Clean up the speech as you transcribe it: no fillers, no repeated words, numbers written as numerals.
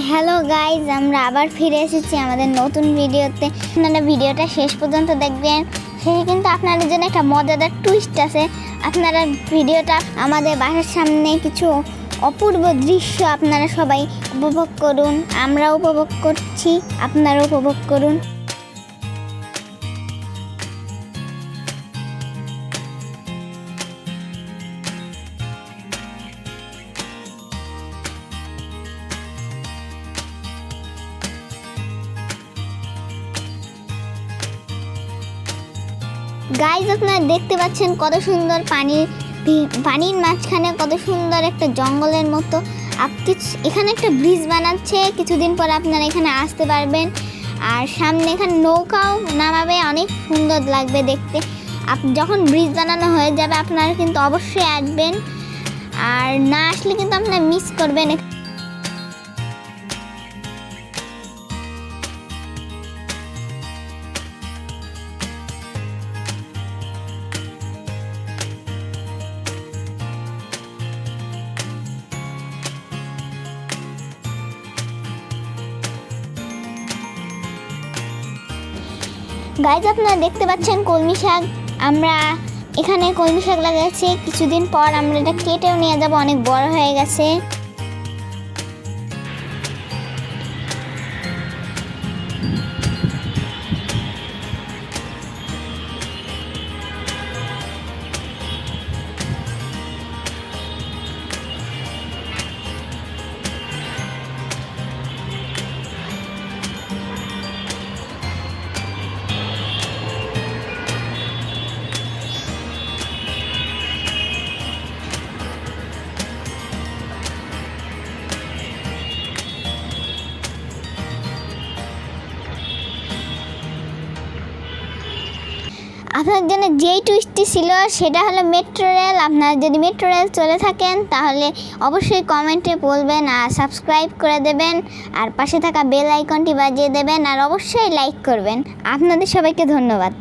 Hello guys, আমরা আবার ফিরে এসেছি আমাদের নতুন ভিডিওতে। আপনারা ভিডিওটা শেষ পর্যন্ত দেখবেন, শেষে কিন্তু আপনাদের জন্য একটা মজাদার টুইস্ট আছে। আপনারা ভিডিওটা আমাদের বাসার সামনে কিছু অপূর্ব দৃশ্য আপনারা সবাই উপভোগ করুন। আমরা উপভোগ করছি, আপনারা উপভোগ করুন। গাইজ, আপনারা দেখতে পাচ্ছেন কত সুন্দর পানির মাঝখানে কত সুন্দর একটা জঙ্গলের মতো এখানে একটা ব্রিজ বানাচ্ছে। কিছুদিন পর আপনারা এখানে আসতে পারবেন, আর সামনে এখানে নৌকাও নামাবে, অনেক সুন্দর লাগবে দেখতে। যখন ব্রিজ বানানো হয়ে যাবে আপনারা কিন্তু অবশ্যই আসবেন, আর না আসলে কিন্তু আপনারা মিস করবেন। গাইজ, আপনারা দেখতে পাচ্ছেন কলমি শাক। আমরা এখানে কলমি শাক লাগাচ্ছি, কিছুদিন পর আমরা এটা কেটেও নিয়ে যাব, অনেক বড় হয়ে গেছে। আপনার জন্য যেই টুইস্টটি ছিল সেটা হলো মেট্রো রেল। আপনারা যদি মেট্রো রেল চলে থাকেন তাহলে অবশ্যই কমেন্টে বলবেন, আর সাবস্ক্রাইব করে দেবেন, আর পাশে থাকা বেল আইকনটি বাজিয়ে দেবেন, আর অবশ্যই লাইক করবেন। আপনাদের সবাইকে ধন্যবাদ।